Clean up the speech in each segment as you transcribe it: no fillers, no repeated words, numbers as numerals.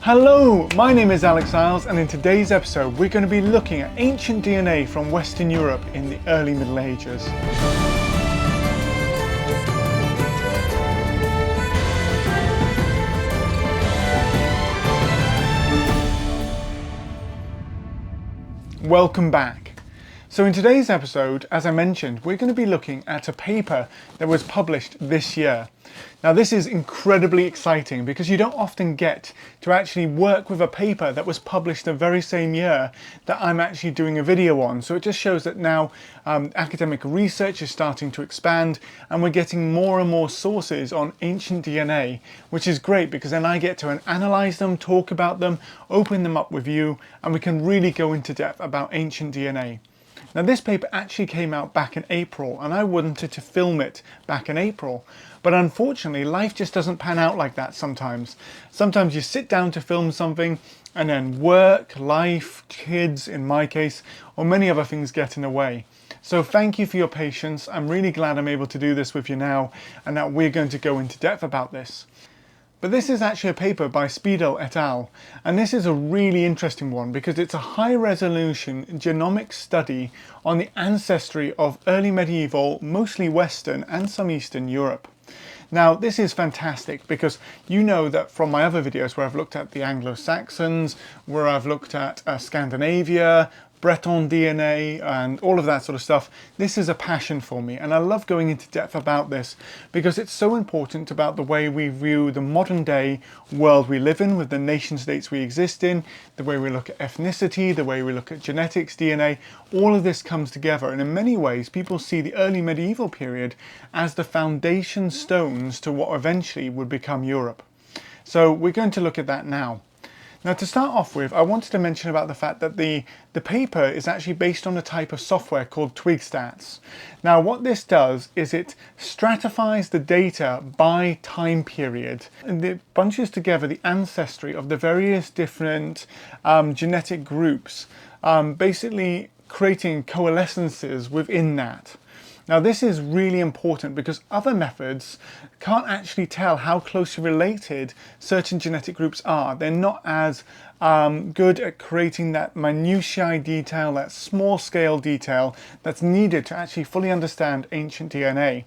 Hello, my name is Alex Iles, and in today's episode we're going to be looking at ancient DNA from Western Europe in the early Middle Ages. Welcome back. So in today's episode, as I mentioned, we're going to be looking at a paper that was published this year. Now this is incredibly exciting because you don't often get to actually work with a paper that was published the very same year that I'm actually doing a video on. So it just shows that now academic research is starting to expand and we're getting more and more sources on ancient DNA, which is great because then I get to analyze them, talk about them, open them up with you, and we can really go into depth about ancient DNA. Now this paper actually came out back in April and I wanted to film it back in April, but unfortunately life just doesn't pan out like that sometimes. Sometimes you sit down to film something and then work, life, kids in my case, or many other things get in the way. So thank you for your patience. I'm really glad I'm able to do this with you now and that we're going to go into depth about this. But this is actually a paper by Spiedel et al. And this is a really interesting one because it's a high-resolution genomic study on the ancestry of early medieval, mostly Western and some Eastern Europe. Now this is fantastic because you know that from my other videos where I've looked at the Anglo-Saxons, where I've looked at Scandinavia, Breton DNA and all of that sort of stuff, this is a passion for me and I love going into depth about this because it's so important about the way we view the modern day world we live in with the nation states we exist in, the way we look at ethnicity, the way we look at genetics, DNA, all of this comes together, and in many ways people see the early medieval period as the foundation stones to what eventually would become Europe. So we're going to look at that now. Now to start off with, I wanted to mention about the fact that the paper is actually based on a type of software called TwigStats. Now what this does is it stratifies the data by time period and it bunches together the ancestry of the various different genetic groups, basically creating coalescences within that. Now this is really important because other methods can't actually tell how closely related certain genetic groups are. They're not as good at creating that minutiae detail, that small scale detail that's needed to actually fully understand ancient DNA.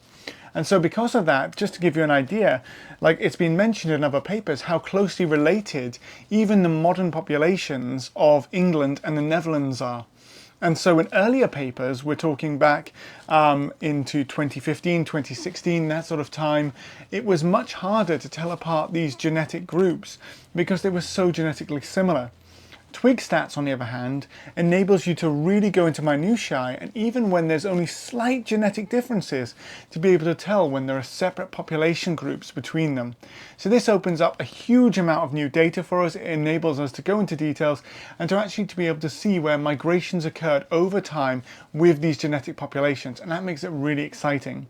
And so because of that, just to give you an idea, like it's been mentioned in other papers, how closely related even the modern populations of England and the Netherlands are. And so in earlier papers, we're talking back into 2015, 2016, that sort of time, it was much harder to tell apart these genetic groups because they were so genetically similar. TwigStats, on the other hand, enables you to really go into minutiae, and even when there's only slight genetic differences, to be able to tell when there are separate population groups between them. So this opens up a huge amount of new data for us. It enables us to go into details and to actually to be able to see where migrations occurred over time with these genetic populations, and that makes it really exciting.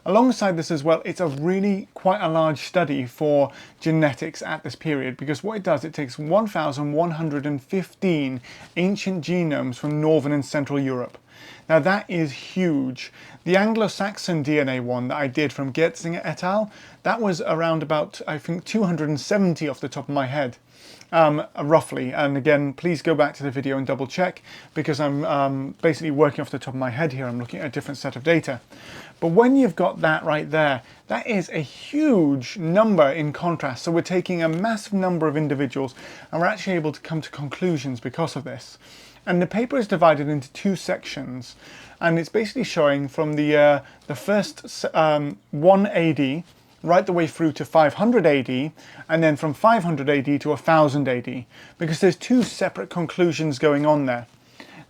Alongside this as well, it's a really quite a large study for genetics at this period because what it does, it takes 1,115 ancient genomes from Northern and Central Europe. Now that is huge. The Anglo-Saxon DNA one that I did from Getzinger et al., that was around about, I think, 270 off the top of my head. Roughly, and again please go back to the video and double check because I'm basically working off the top of my head here. I'm looking at a different set of data, but when you've got that right there, that is a huge number in contrast. So we're taking a massive number of individuals and we're actually able to come to conclusions because of this. And the paper is divided into two sections, and it's basically showing from the first 1 AD right the way through to 500 AD, and then from 500 AD to 1000 AD, because there's two separate conclusions going on there.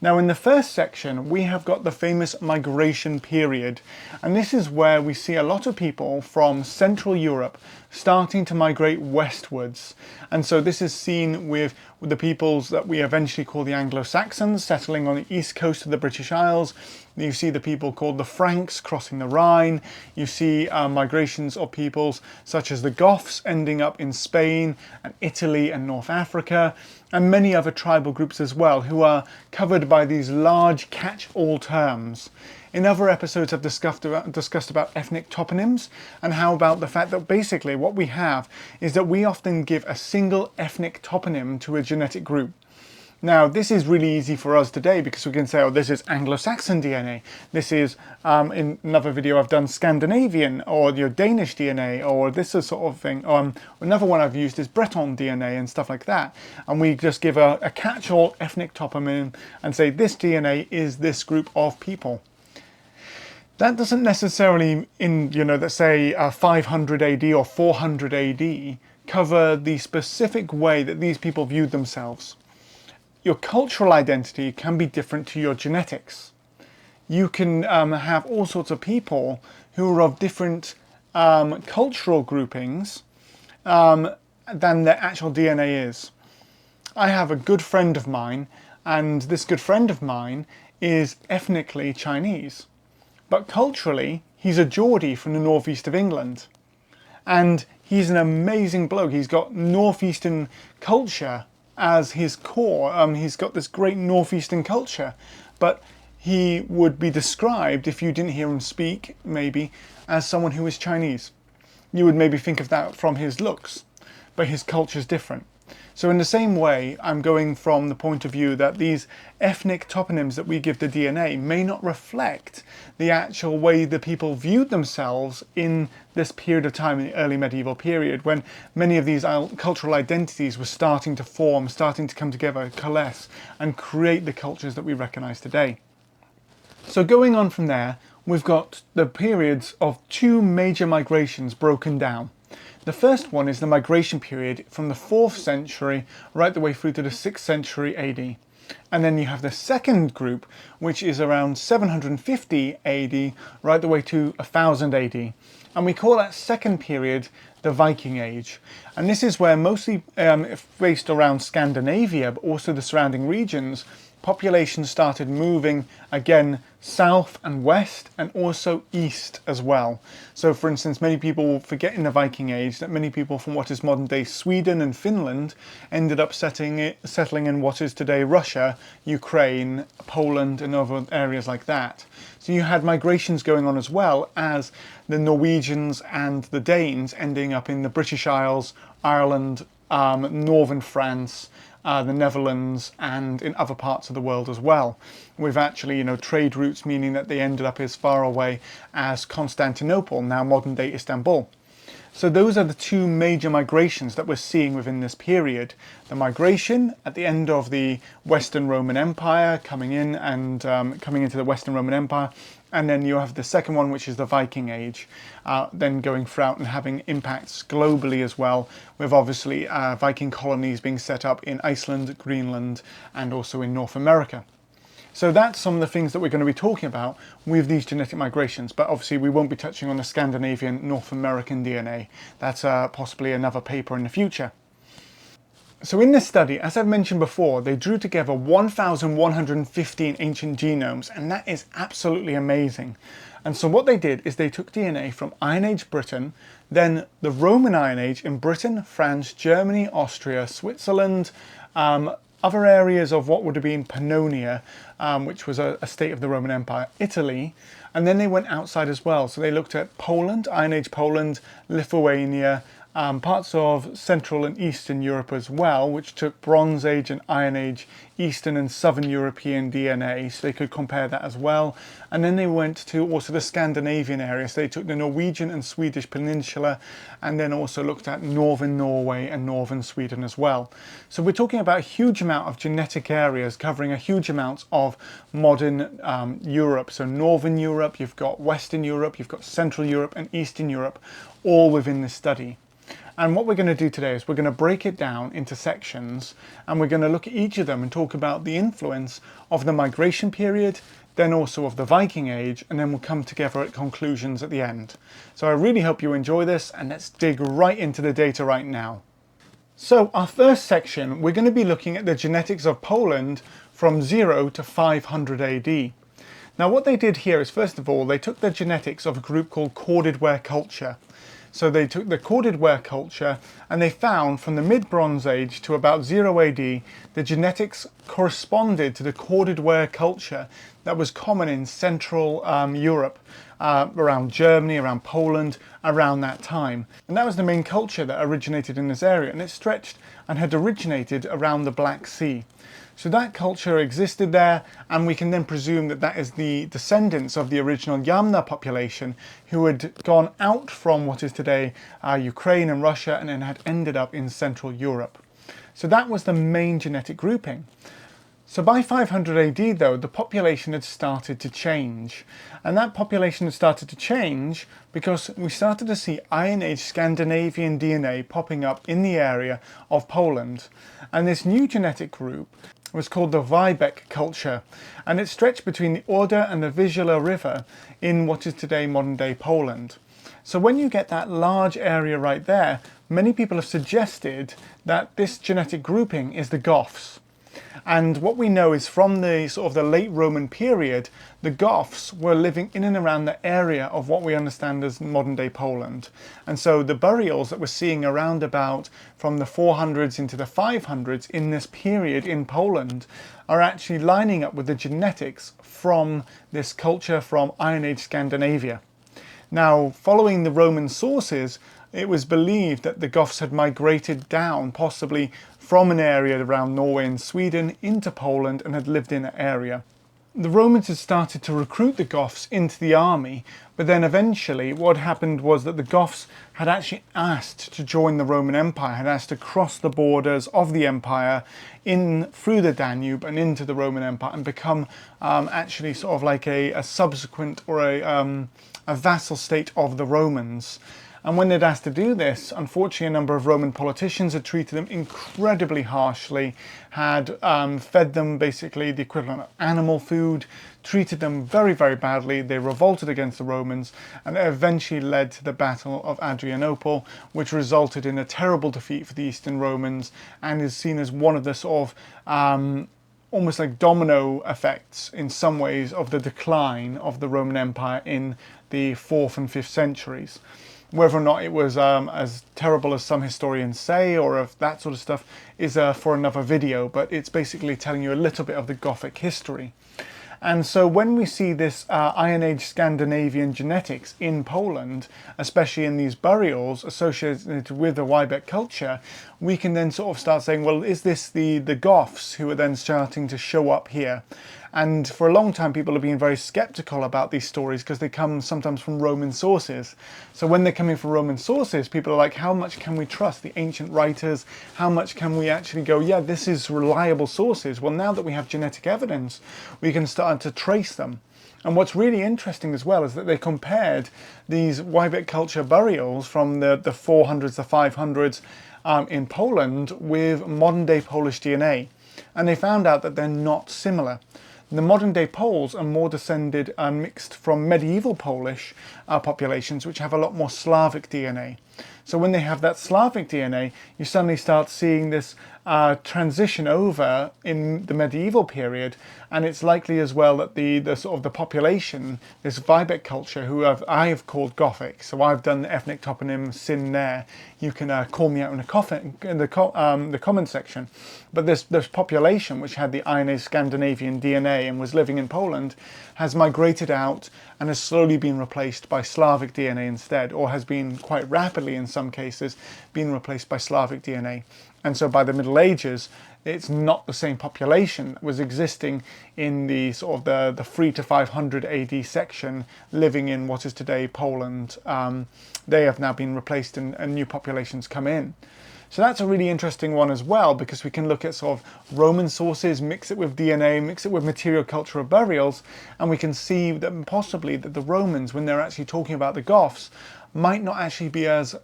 Now in the first section, we have got the famous migration period, and this is where we see a lot of people from Central Europe starting to migrate westwards. And so this is seen with the peoples that we eventually call the Anglo-Saxons settling on the east coast of the British Isles. You see the people called the Franks crossing the Rhine. You see migrations of peoples such as the Goths ending up in Spain and Italy and North Africa, and many other tribal groups as well who are covered by these large catch-all terms. In other episodes I've discussed about ethnic toponyms, and how about the fact that basically what we have is that we often give a single ethnic toponym to a genetic group. Now, this is really easy for us today because we can say, oh, this is Anglo-Saxon DNA. This is, in another video I've done, Scandinavian, or your Danish DNA, or this is sort of thing. Another one I've used is Breton DNA and stuff like that. And we just give a catch-all ethnic toponym and say this DNA is this group of people. That doesn't necessarily, let's say 500 AD or 400 AD, cover the specific way that these people viewed themselves. Your cultural identity can be different to your genetics. You can have all sorts of people who are of different cultural groupings than their actual DNA is. I have a good friend of mine, and this good friend of mine is ethnically Chinese. But culturally, he's a Geordie from the northeast of England. And he's an amazing bloke. He's got northeastern culture as his core. He's got this great northeastern culture, but he would be described, if you didn't hear him speak, maybe, as someone who is Chinese. You would maybe think of that from his looks, but his culture is different. So in the same way, I'm going from the point of view that these ethnic toponyms that we give to DNA may not reflect the actual way the people viewed themselves in this period of time, in the early medieval period, when many of these cultural identities were starting to form, starting to come together, coalesce, and create the cultures that we recognize today. So going on from there, we've got the periods of two major migrations broken down. The first one is the migration period from the 4th century right the way through to the 6th century AD. And then you have the second group, which is around 750 AD right the way to 1000 AD. And we call that second period the Viking Age. And this is where mostly based around Scandinavia, but also the surrounding regions, population started moving again south and west, and also east as well. So for instance, many people will forget in the Viking Age that many people from what is modern day Sweden and Finland ended up settling in what is today Russia, Ukraine, Poland, and other areas like that. So you had migrations going on as well as the Norwegians and the Danes ending up in the British Isles, Ireland, northern France, the Netherlands, and in other parts of the world as well, with actually, trade routes, meaning that they ended up as far away as Constantinople, now modern day Istanbul. So those are the two major migrations that we're seeing within this period. The migration at the end of the Western Roman Empire coming in and coming into the Western Roman Empire, and then you have the second one, which is the Viking Age, then going throughout and having impacts globally as well, with obviously Viking colonies being set up in Iceland, Greenland, and also in North America. So that's some of the things that we're going to be talking about with these genetic migrations, but obviously we won't be touching on the Scandinavian North American DNA. That's possibly another paper in the future. So in this study, as I've mentioned before, they drew together 1,115 ancient genomes, and that is absolutely amazing. And so what they did is they took DNA from Iron Age Britain, then the Roman Iron Age in Britain, France, Germany, Austria, Switzerland, other areas of what would have been Pannonia, which was a state of the Roman Empire, Italy, and then they went outside as well. So they looked at Poland, Iron Age Poland, Lithuania, parts of Central and Eastern Europe as well, which took Bronze Age and Iron Age Eastern and Southern European DNA, so they could compare that as well. And then they went to also the Scandinavian area, so they took the Norwegian and Swedish peninsula, and then also looked at northern Norway and northern Sweden as well. So we're talking about a huge amount of genetic areas covering a huge amount of modern Europe. So northern Europe, you've got Western Europe, you've got Central Europe and Eastern Europe, all within this study. And what we're going to do today is we're going to break it down into sections, and we're going to look at each of them and talk about the influence of the migration period, then also of the Viking Age, and then we'll come together at conclusions at the end. So I really hope you enjoy this, and let's dig right into the data right now. So our first section, we're going to be looking at the genetics of Poland from 0 to 500 AD. Now what they did here is, first of all, they took the genetics of a group called corded ware culture. So they took the corded ware culture and they found from the mid-Bronze Age to about 0 AD, the genetics corresponded to the corded ware culture that was common in Central Europe, around Germany, around Poland, around that time. And that was the main culture that originated in this area, and it stretched and had originated around the Black Sea. So that culture existed there, and we can then presume that that is the descendants of the original Yamna population who had gone out from what is today Ukraine and Russia and then had ended up in Central Europe. So that was the main genetic grouping. So by 500 AD though, the population had started to change. And that population had started to change because we started to see Iron Age Scandinavian DNA popping up in the area of Poland. And this new genetic group was called the Wybec culture, and it stretched between the Oder and the Vistula River in what is today modern day Poland. So when you get that large area right there, many people have suggested that this genetic grouping is the Goths. And what we know is from the sort of the late Roman period, the Goths were living in and around the area of what we understand as modern day Poland. And so the burials that we're seeing around about from the 400s into the 500s in this period in Poland are actually lining up with the genetics from this culture from Iron Age Scandinavia. Now, following the Roman sources, it was believed that the Goths had migrated down, possibly from an area around Norway and Sweden into Poland, and had lived in that area. The Romans had started to recruit the Goths into the army, but then eventually what happened was that the Goths had actually asked to join the Roman Empire, had asked to cross the borders of the empire in through the Danube and into the Roman Empire and become actually sort of like a subsequent or a vassal state of the Romans. And when they'd asked to do this, unfortunately a number of Roman politicians had treated them incredibly harshly, had fed them basically the equivalent of animal food, treated them very, very badly. They revolted against the Romans, and it eventually led to the Battle of Adrianople, which resulted in a terrible defeat for the Eastern Romans and is seen as one of the sort of almost like domino effects in some ways of the decline of the Roman Empire in the 4th and 5th centuries. Whether or not it was as terrible as some historians say, or if that sort of stuff, is for another video, but it's basically telling you a little bit of the Gothic history. And so when we see this Iron Age Scandinavian genetics in Poland, especially in these burials associated with the Wybec culture, we can then sort of start saying, well, is this the Goths who are then starting to show up here? And for a long time, people have been very skeptical about these stories because they come sometimes from Roman sources. So when they're coming from Roman sources, people are like, how much can we trust the ancient writers? How much can we actually go, yeah, this is reliable sources? Well, now that we have genetic evidence, we can start to trace them. And what's really interesting as well is that they compared these Wybec culture burials from the 400s, the 500s in Poland with modern day Polish DNA. And they found out that they're not similar. The modern day Poles are more descended and mixed from medieval Polish populations, which have a lot more Slavic DNA. So when they have that Slavic DNA, you suddenly start seeing this transition over in the medieval period, and it's likely as well that the sort of the population, this Wybec culture, who I have called Gothic, so I've done the ethnic toponym sin there. You can call me out in the comment section. But this population, which had the Iron Age Scandinavian DNA and was living in Poland, has migrated out and has slowly been replaced by Slavic DNA instead, or has been quite rapidly in some cases been replaced by Slavic DNA. And so by the Middle Ages, it's not the same population that was existing in the sort of the 3 to 500 AD section living in what is today Poland. They have now been replaced and new populations come in. So that's a really interesting one as well, because we can look at sort of Roman sources, mix it with DNA, mix it with material cultural burials, and we can see that possibly that the Romans, when they're actually talking about the Goths, might not actually be as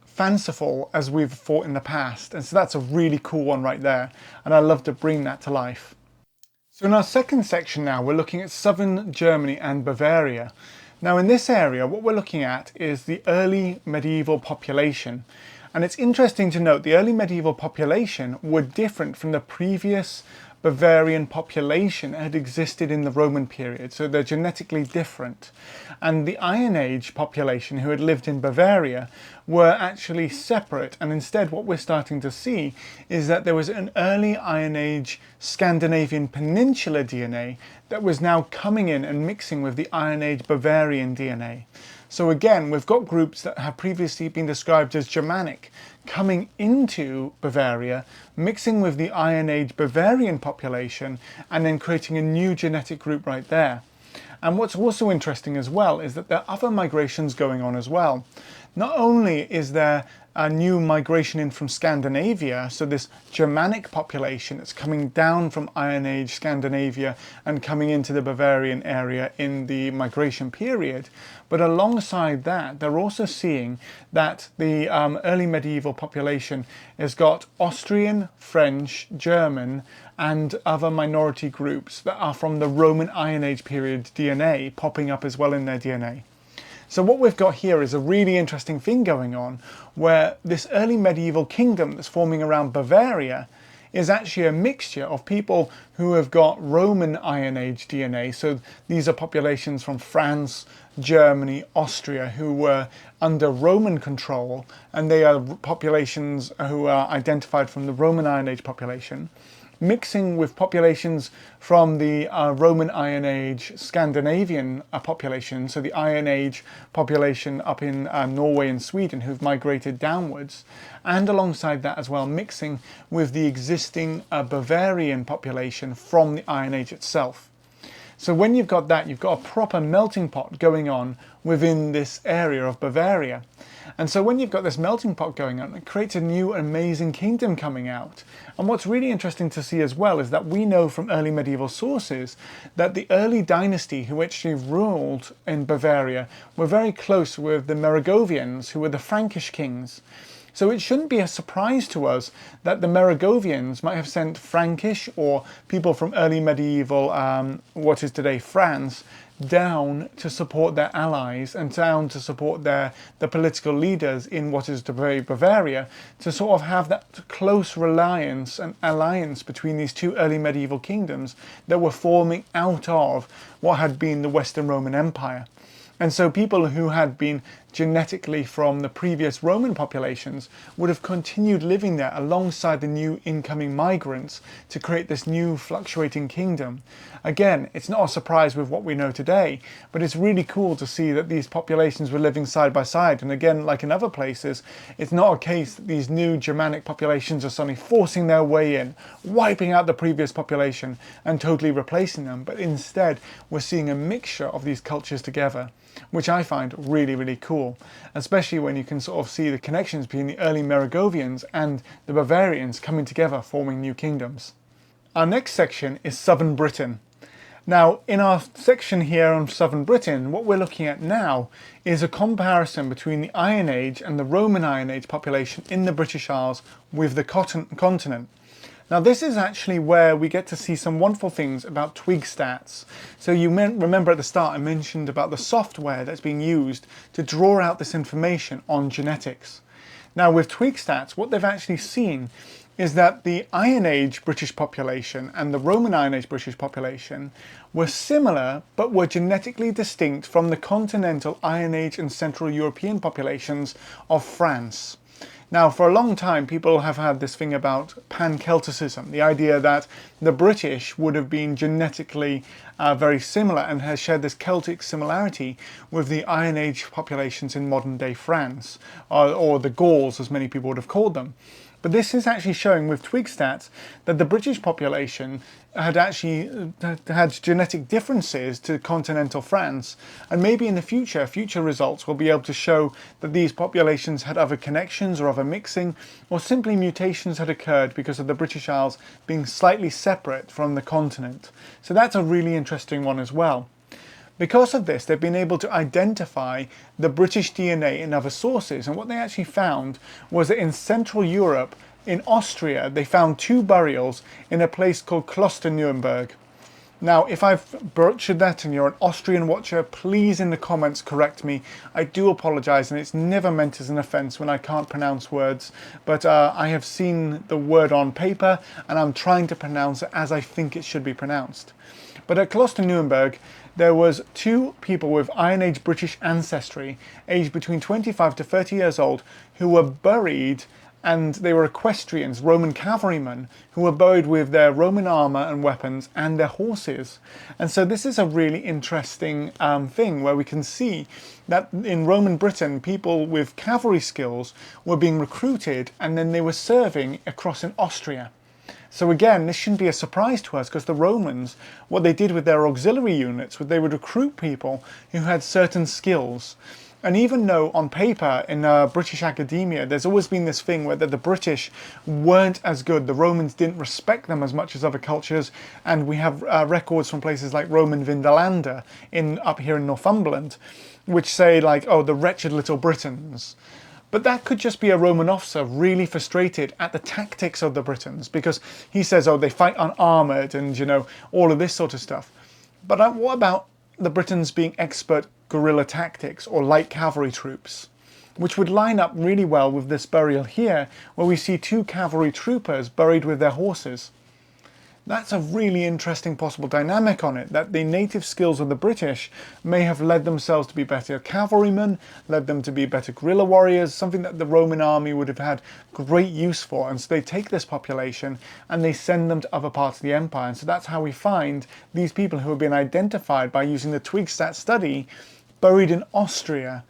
fanciful as we've thought in the past. And so that's a really cool one right there, and I love to bring that to life. So in our second section now, we're looking at southern Germany and Bavaria. Now in this area, what we're looking at is the early medieval population. And it's interesting to note the early medieval population were different from the previous Bavarian population had existed in the Roman period, so they're genetically different. And the Iron Age population who had lived in Bavaria were actually separate, and instead what we're starting to see is that there was an early Iron Age Scandinavian Peninsula DNA that was now coming in and mixing with the Iron Age Bavarian DNA. So again, we've got groups that have previously been described as Germanic coming into Bavaria, mixing with the Iron Age Bavarian population, and then creating a new genetic group right there. And what's also interesting as well is that there are other migrations going on as well. Not only is there a new migration in from Scandinavia, so this Germanic population that's coming down from Iron Age Scandinavia and coming into the Bavarian area in the migration period, but alongside that they're also seeing that the early medieval population has got Austrian, French, German and other minority groups that are from the Roman Iron Age period DNA popping up as well in their DNA. So what we've got here is a really interesting thing going on where this early medieval kingdom that's forming around Bavaria is actually a mixture of people who have got Roman Iron Age DNA. So these are populations from France, Germany, Austria who were under Roman control, and they are populations who are identified from the Roman Iron Age population, mixing with populations from the Roman Iron Age Scandinavian population, so the Iron Age population up in Norway and Sweden who've migrated downwards, and alongside that as well mixing with the existing Bavarian population from the Iron Age itself. So when you've got that, you've got a proper melting pot going on within this area of Bavaria. And so when you've got this melting pot going on, it creates a new amazing kingdom coming out. And what's really interesting to see as well is that we know from early medieval sources that the early dynasty who actually ruled in Bavaria were very close with the Merovingians, who were the Frankish kings. So it shouldn't be a surprise to us that the Merovingians might have sent Frankish or people from early medieval, what is today France, down to support their allies and down to support the political leaders in what is today Bavaria, to sort of have that close reliance and alliance between these two early medieval kingdoms that were forming out of what had been the Western Roman Empire. And so people who had been genetically from the previous Roman populations would have continued living there alongside the new incoming migrants to create this new fluctuating kingdom. Again, it's not a surprise with what we know today, but it's really cool to see that these populations were living side by side. And again, like in other places, it's not a case that these new Germanic populations are suddenly forcing their way in, wiping out the previous population and totally replacing them, but instead we're seeing a mixture of these cultures together, which I find really, really cool, especially when you can sort of see the connections between the early Merovingians and the Bavarians coming together, forming new kingdoms. Our next section is Southern Britain. Now, in our section here on Southern Britain, what we're looking at now is a comparison between the Iron Age and the Roman Iron Age population in the British Isles with the continent. Now this is actually where we get to see some wonderful things about twig stats. So you remember at the start I mentioned about the software that's being used to draw out this information on genetics. Now with twig stats, what they've actually seen is that the Iron Age British population and the Roman Iron Age British population were similar but were genetically distinct from the continental Iron Age and Central European populations of France. Now, for a long time, people have had this thing about pan-Celticism, the idea that the British would have been genetically very similar and has shared this Celtic similarity with the Iron Age populations in modern-day France, or the Gauls, as many people would have called them. But this is actually showing with twig stats that the British population had actually had genetic differences to continental France, and maybe in the future results will be able to show that these populations had other connections or other mixing, or simply mutations had occurred because of the British Isles being slightly separate from the continent. So that's a really interesting one as well. Because of this, they've been able to identify the British DNA in other sources, and what they actually found was that in Central Europe, in Austria, they found two burials in a place called Klosterneuburg. Now, if I've butchered that and you're an Austrian watcher, please in the comments correct me. I do apologise, and it's never meant as an offence when I can't pronounce words, but I have seen the word on paper and I'm trying to pronounce it as I think it should be pronounced. But at Kloster-Nuremberg, there was two people with Iron Age British ancestry, aged between 25 to 30 years old, who were buried, and they were equestrians, Roman cavalrymen, who were buried with their Roman armour and weapons and their horses. And so this is a really interesting thing where we can see that in Roman Britain, people with cavalry skills were being recruited and then they were serving across in Austria. So again, this shouldn't be a surprise to us, because the Romans, what they did with their auxiliary units was they would recruit people who had certain skills. And even though on paper in British academia, there's always been this thing where the British weren't as good, the Romans didn't respect them as much as other cultures, and we have records from places like Roman Vindolanda up here in Northumberland, which say like, oh, the wretched little Britons. But that could just be a Roman officer really frustrated at the tactics of the Britons, because he says, oh, they fight unarmoured and, you know, all of this sort of stuff. But what about the Britons being expert guerrilla tactics or light cavalry troops, which would line up really well with this burial here, where we see two cavalry troopers buried with their horses. That's a really interesting possible dynamic on it, that the native skills of the British may have led themselves to be better cavalrymen, led them to be better guerrilla warriors, something that the Roman army would have had great use for. And so they take this population and they send them to other parts of the empire. And so that's how we find these people who have been identified by using the Twigstat study buried in Austria.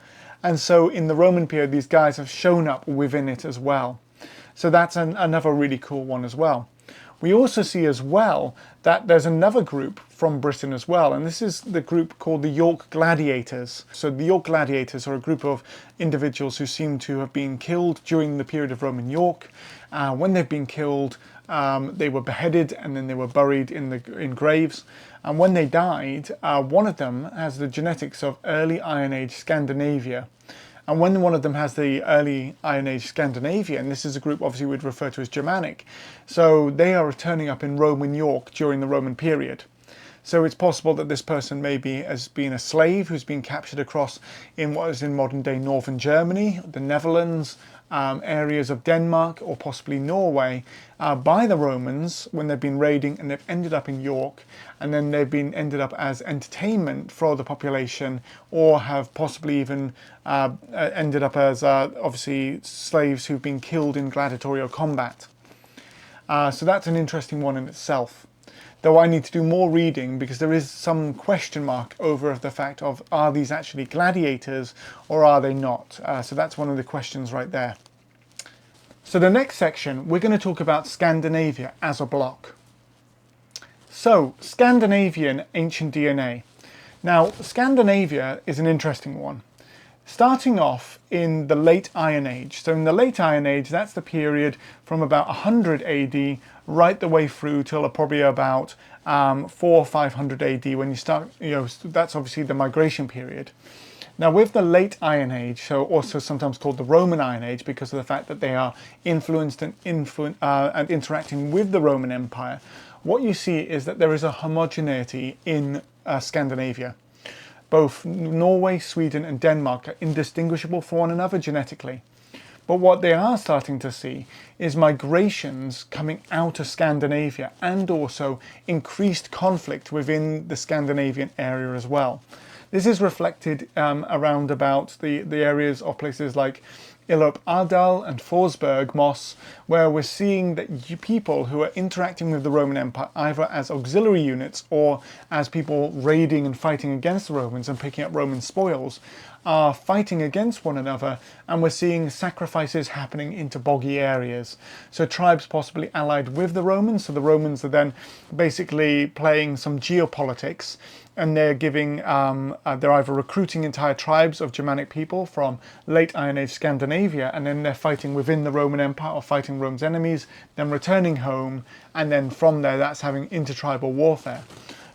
And so in the Roman period, these guys have shown up within it as well. So that's another really cool one as well. We also see as well that there's another group from Britain as well, and this is the group called the York Gladiators. So the York Gladiators are a group of individuals who seem to have been killed during the period of Roman York. When they've been killed, they were beheaded and then they were buried in graves. And when they died, one of them has the genetics of early Iron Age Scandinavia. And when one of them has the early Iron Age Scandinavia, and this is a group obviously we'd refer to as Germanic, so they are turning up in Roman York during the Roman period. So it's possible that this person maybe has been a slave who's been captured across in what is in modern day northern Germany, the Netherlands, areas of Denmark, or possibly Norway, by the Romans when they've been raiding, and they've ended up in York, and then they've been ended up as entertainment for the population, or have possibly even ended up as obviously slaves who've been killed in gladiatorial combat. So that's an interesting one in itself. Though I need to do more reading, because there is some question mark over the fact of, are these actually gladiators or are they not? So that's one of the questions right there. So the next section, we're going to talk about Scandinavia as a block. So Scandinavian ancient DNA. Now Scandinavia is an interesting one. Starting off in the late Iron Age. So in the late Iron Age, that's the period from about 100 AD right the way through till probably about 400 or 500 AD when you start, that's obviously the migration period. Now with the late Iron Age, so also sometimes called the Roman Iron Age because of the fact that they are influenced and interacting with the Roman Empire, what you see is that there is a homogeneity in Scandinavia. Both Norway, Sweden and Denmark are indistinguishable from one another genetically. But what they are starting to see is migrations coming out of Scandinavia, and also increased conflict within the Scandinavian area as well. This is reflected around about the areas of places like Illup-Adal and Forsberg Moss, where we're seeing that people who are interacting with the Roman Empire either as auxiliary units or as people raiding and fighting against the Romans and picking up Roman spoils are fighting against one another, and we're seeing sacrifices happening into boggy areas. So tribes possibly allied with the Romans, so the Romans are then basically playing some geopolitics, and they're giving, they're either recruiting entire tribes of Germanic people from late Iron Age Scandinavia, and then they're fighting within the Roman Empire or fighting Rome's enemies, then returning home, and then from there that's having intertribal warfare.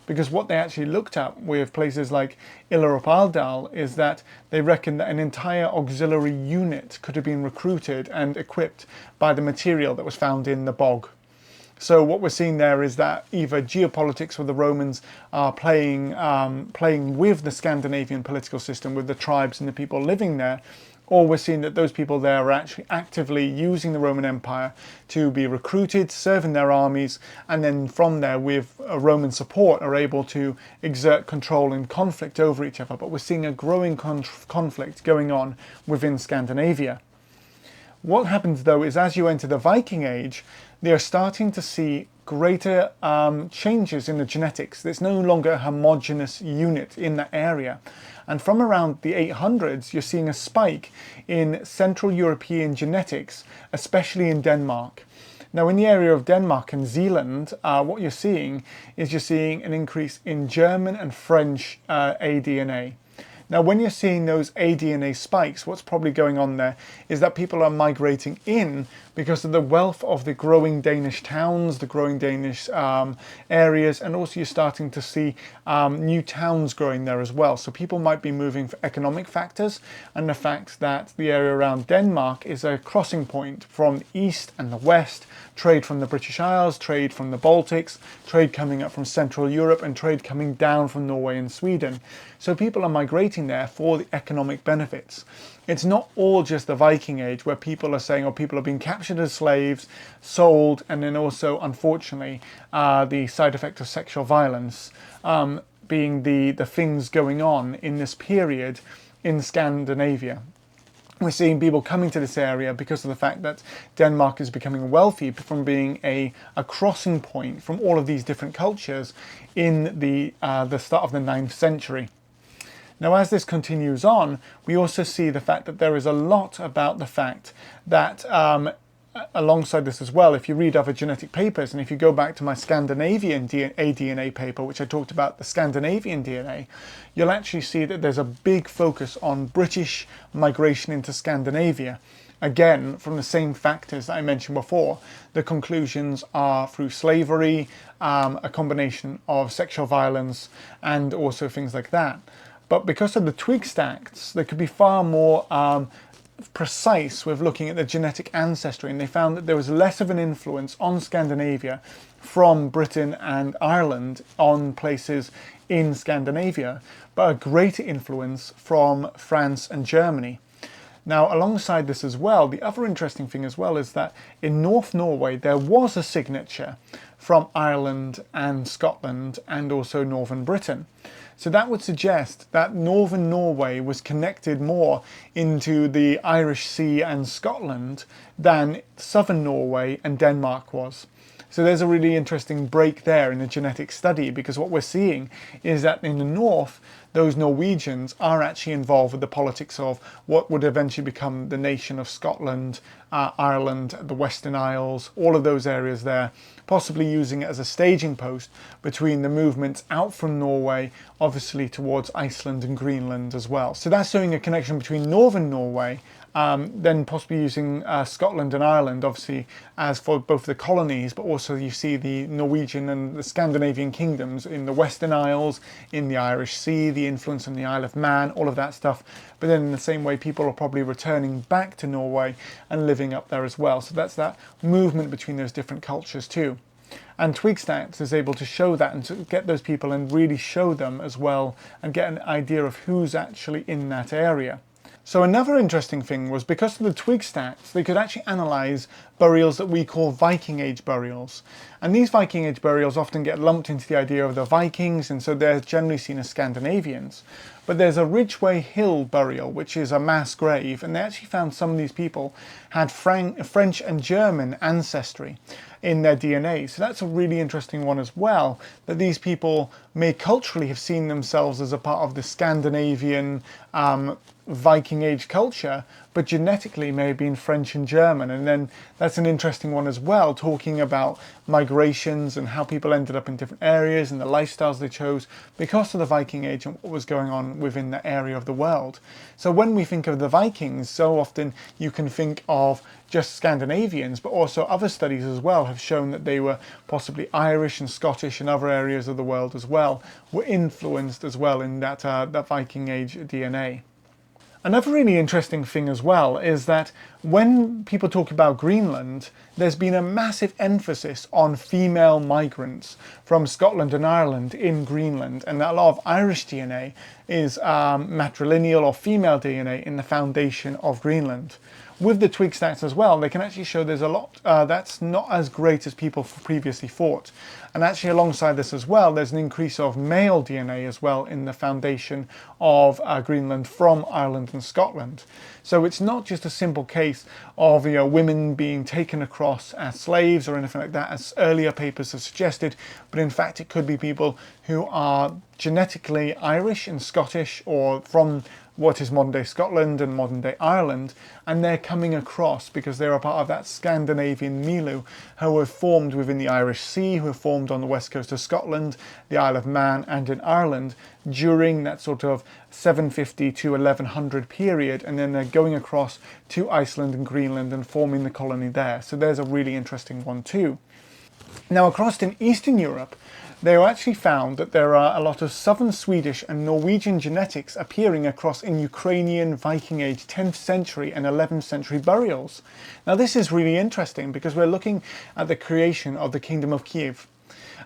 Because what they actually looked at with places like Illup-Adal is that they reckon that an entire auxiliary unit could have been recruited and equipped by the material that was found in the bog. So what we're seeing there is that either geopolitics, where the Romans are playing with the Scandinavian political system, with the tribes and the people living there, or we're seeing that those people there are actually actively using the Roman Empire to be recruited, serve in their armies, and then from there, with Roman support, are able to exert control and conflict over each other. But we're seeing a growing conflict going on within Scandinavia. What happens though is, as you enter the Viking Age, they are starting to see greater changes in the genetics. There's no longer a homogeneous unit in that area. And from around the 800s, you're seeing a spike in Central European genetics, especially in Denmark. Now, in the area of Denmark and Zealand, what you're seeing an increase in German and French aDNA. Now, when you're seeing those aDNA spikes, what's probably going on there is that people are migrating in because of the wealth of the growing Danish towns, the growing Danish areas, and also you're starting to see new towns growing there as well. So people might be moving for economic factors, and the fact that the area around Denmark is a crossing point from the east and the west, trade from the British Isles, trade from the Baltics, trade coming up from Central Europe, and trade coming down from Norway and Sweden. So people are migrating there for the economic benefits. It's not all just the Viking Age where people are saying, oh, people are being captured as slaves, sold, and then also, unfortunately, the side effect of sexual violence being the things going on in this period in Scandinavia. We're seeing people coming to this area because of the fact that Denmark is becoming wealthy from being a crossing point from all of these different cultures in the start of the 9th century. Now, as this continues on, we also see the fact that there is a lot about the fact that alongside this as well, if you read other genetic papers, and if you go back to my Scandinavian aDNA paper, which I talked about the Scandinavian DNA, you'll actually see that there's a big focus on British migration into Scandinavia. Again, from the same factors that I mentioned before. The conclusions are through slavery, a combination of sexual violence, and also things like that. But because of the twig stacks, they could be far more precise with looking at the genetic ancestry, and they found that there was less of an influence on Scandinavia from Britain and Ireland on places in Scandinavia, but a greater influence from France and Germany. Now, alongside this as well, the other interesting thing as well is that in North Norway there was a signature from Ireland and Scotland and also Northern Britain. So that would suggest that Northern Norway was connected more into the Irish Sea and Scotland than Southern Norway and Denmark was. So there's a really interesting break there in the genetic study, because what we're seeing is that in the north, those Norwegians are actually involved with the politics of what would eventually become the nation of Scotland, Ireland, the Western Isles, all of those areas there, possibly using it as a staging post between the movements out from Norway, obviously towards Iceland and Greenland as well. So that's showing a connection between northern Norway, then possibly using Scotland and Ireland, obviously, as for both the colonies, but also you see the Norwegian and the Scandinavian kingdoms in the Western Isles, in the Irish Sea, the influence on the Isle of Man, all of that stuff. But then in the same way, people are probably returning back to Norway and living up there as well. So that's that movement between those different cultures too. And Twigstats is able to show that and to get those people and really show them as well and get an idea of who's actually in that area. So another interesting thing was, because of the twig stats, they could actually analyse burials that we call Viking Age burials. And these Viking Age burials often get lumped into the idea of the Vikings, and so they're generally seen as Scandinavians. But there's a Ridgeway Hill burial, which is a mass grave, and they actually found some of these people had French and German ancestry in their DNA. So that's a really interesting one as well, that these people may culturally have seen themselves as a part of the Scandinavian Viking Age culture, but genetically may have been French and German. And then that's an interesting one as well, talking about migrations and how people ended up in different areas and the lifestyles they chose because of the Viking Age and what was going on within that area of the world. So when we think of the Vikings, so often you can think of just Scandinavians, but also other studies as well have shown that they were possibly Irish and Scottish and other areas of the world as well, were influenced as well in that Viking Age DNA. Another really interesting thing as well is that when people talk about Greenland, there's been a massive emphasis on female migrants from Scotland and Ireland in Greenland, and that a lot of Irish DNA is matrilineal or female DNA in the foundation of Greenland. With the twig stats as well, they can actually show there's a lot that's not as great as people previously thought. And actually alongside this as well, there's an increase of male DNA as well in the foundation of Greenland from Ireland and Scotland. So it's not just a simple case of women being taken across as slaves or anything like that, as earlier papers have suggested, but in fact it could be people who are genetically Irish and Scottish or from what is modern day Scotland and modern day Ireland, and they're coming across because they're a part of that Scandinavian milieu who have formed within the Irish Sea, who have formed on the west coast of Scotland, the Isle of Man and in Ireland during that sort of 750 to 1100 period, and then they're going across to Iceland and Greenland and forming the colony there. So there's a really interesting one too. Now across in Eastern Europe, they actually found that there are a lot of southern Swedish and Norwegian genetics appearing across in Ukrainian Viking Age 10th century and 11th century burials. Now this is really interesting because we're looking at the creation of the Kingdom of Kiev.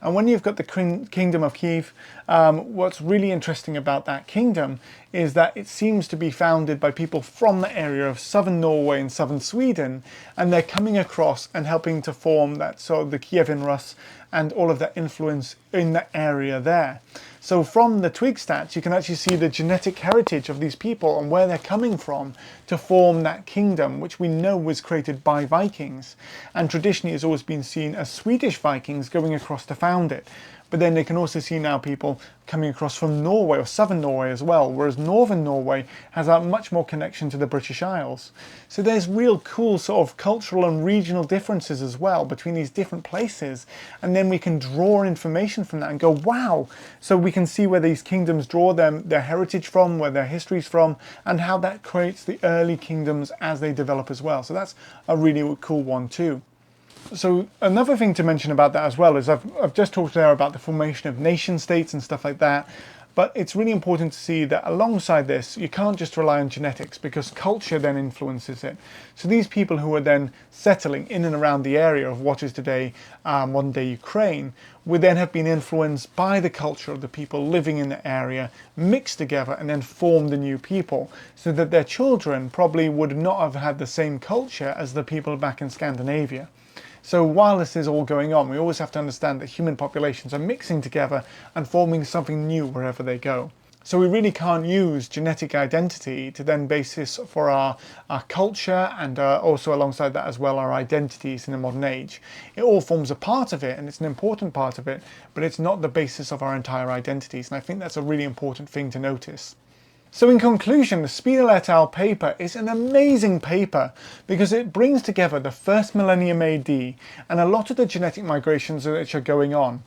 And when you've got the Kingdom of Kiev, what's really interesting about that kingdom is that it seems to be founded by people from the area of southern Norway and southern Sweden, and they're coming across and helping to form that sort of the Kievan Rus and all of that influence in the area there. So from the twig stats, you can actually see the genetic heritage of these people and where they're coming from to form that kingdom, which we know was created by Vikings. And traditionally has always been seen as Swedish Vikings going across to found it. But then they can also see now people coming across from Norway or southern Norway as well, whereas northern Norway has a much more connection to the British Isles. So there's real cool sort of cultural and regional differences as well between these different places. And then we can draw information from that and go, wow! So we can see where these kingdoms draw their heritage from, where their history's from, and how that creates the early kingdoms as they develop as well. So that's a really cool one too. So another thing to mention about that as well is I've just talked there about the formation of nation states and stuff like that, but it's really important to see that alongside this you can't just rely on genetics because culture then influences it. So these people who are then settling in and around the area of what is today modern day Ukraine would then have been influenced by the culture of the people living in the area, mixed together and then formed a new people, so that their children probably would not have had the same culture as the people back in Scandinavia. So while this is all going on, we always have to understand that human populations are mixing together and forming something new wherever they go. So we really can't use genetic identity to then basis for our culture and also alongside that as well our identities in the modern age. It all forms a part of it and it's an important part of it, but it's not the basis of our entire identities. And I think that's a really important thing to notice. So in conclusion, the Spiedel et al. Paper is an amazing paper because it brings together the first millennium AD and a lot of the genetic migrations which are going on.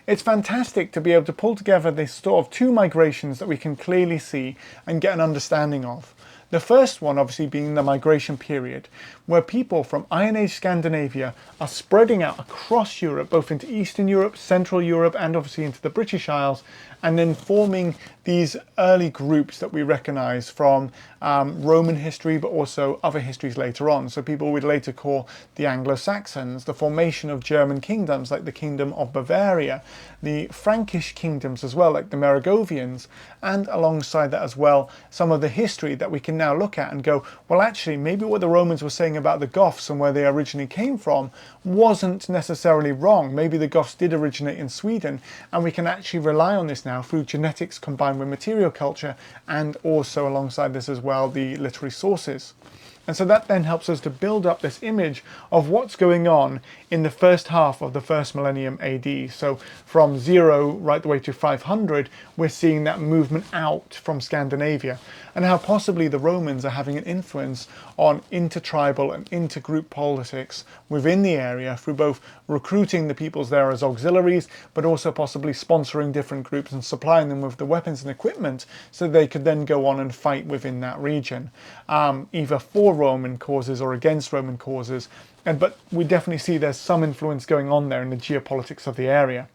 It's fantastic to be able to pull together this sort of two migrations that we can clearly see and get an understanding of. The first one obviously being the migration period, where people from Iron Age Scandinavia are spreading out across Europe, both into Eastern Europe, Central Europe, and obviously into the British Isles, and then forming these early groups that we recognise from Roman history, but also other histories later on. So people would later call the Anglo-Saxons, the formation of German kingdoms like the Kingdom of Bavaria, the Frankish kingdoms as well, like the Merovingians, and alongside that as well, some of the history that we can now look at and go, well actually maybe what the Romans were saying about the Goths and where they originally came from wasn't necessarily wrong. Maybe the Goths did originate in Sweden, and we can actually rely on this now through genetics combined with material culture and also alongside this as well the literary sources. And so that then helps us to build up this image of what's going on in the first half of the first millennium AD. So from 0 right the way to 500, we're seeing that movement out from Scandinavia, and how possibly the Romans are having an influence on intertribal and intergroup politics within the area through both recruiting the peoples there as auxiliaries, but also possibly sponsoring different groups and supplying them with the weapons and equipment so they could then go on and fight within that region, either for Roman causes or against Roman causes. But we definitely see there's some influence going on there in the geopolitics of the area.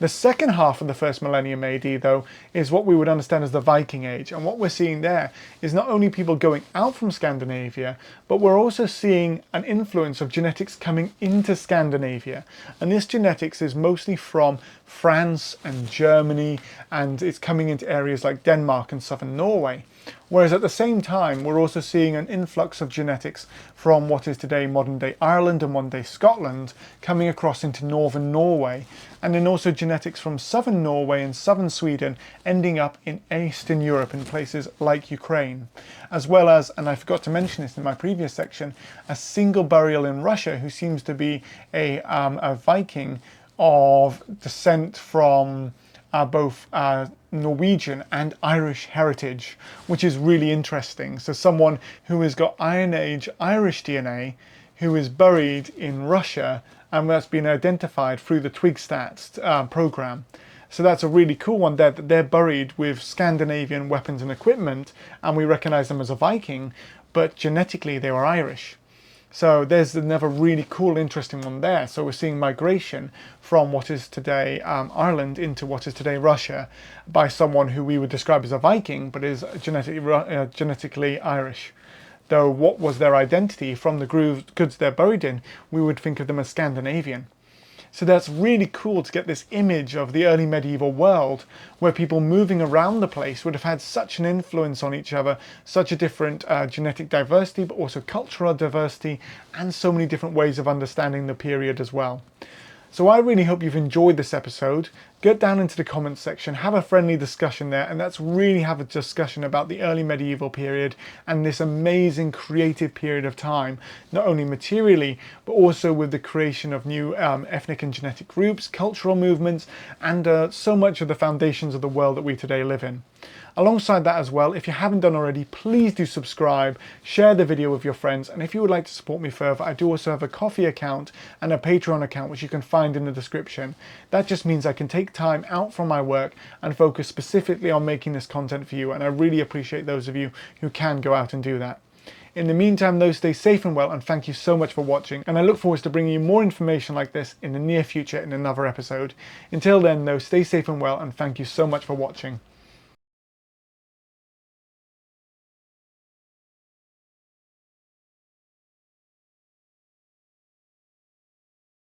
The second half of the first millennium AD, though, is what we would understand as the Viking Age. And what we're seeing there is not only people going out from Scandinavia, but we're also seeing an influence of genetics coming into Scandinavia. And this genetics is mostly from France and Germany, and it's coming into areas like Denmark and southern Norway. Whereas at the same time, we're also seeing an influx of genetics from what is today modern day Ireland and modern day Scotland coming across into northern Norway, and then also genetics from southern Norway and southern Sweden ending up in Eastern Europe in places like Ukraine. As well as, and I forgot to mention this in my previous section, a single burial in Russia who seems to be a Viking of descent from both Norwegian and Irish heritage, which is really interesting. So someone who has got Iron Age Irish DNA who is buried in Russia, and that's been identified through the TwigStats program. So that's a really cool one there, that they're buried with Scandinavian weapons and equipment, and we recognize them as a Viking, but genetically they were Irish. So there's another really cool, interesting one there. So we're seeing migration from what is today Ireland into what is today Russia by someone who we would describe as a Viking, but is genetically Irish. Though what was their identity from the goods they're buried in, we would think of them as Scandinavian. So that's really cool to get this image of the early medieval world where people moving around the place would have had such an influence on each other, such a different genetic diversity, but also cultural diversity, and so many different ways of understanding the period as well. So I really hope you've enjoyed this episode. Get down into the comments section, have a friendly discussion there, and let's really have a discussion about the early medieval period and this amazing creative period of time, not only materially, but also with the creation of new ethnic and genetic groups, cultural movements, and so much of the foundations of the world that we today live in. Alongside that as well, if you haven't done already, please do subscribe, share the video with your friends, and if you would like to support me further, I do also have a Ko-fi account and a Patreon account which you can find in the description. That just means I can take time out from my work and focus specifically on making this content for you, and I really appreciate those of you who can go out and do that. In the meantime though, stay safe and well, and thank you so much for watching, and I look forward to bringing you more information like this in the near future in another episode. Until then though, stay safe and well, and thank you so much for watching.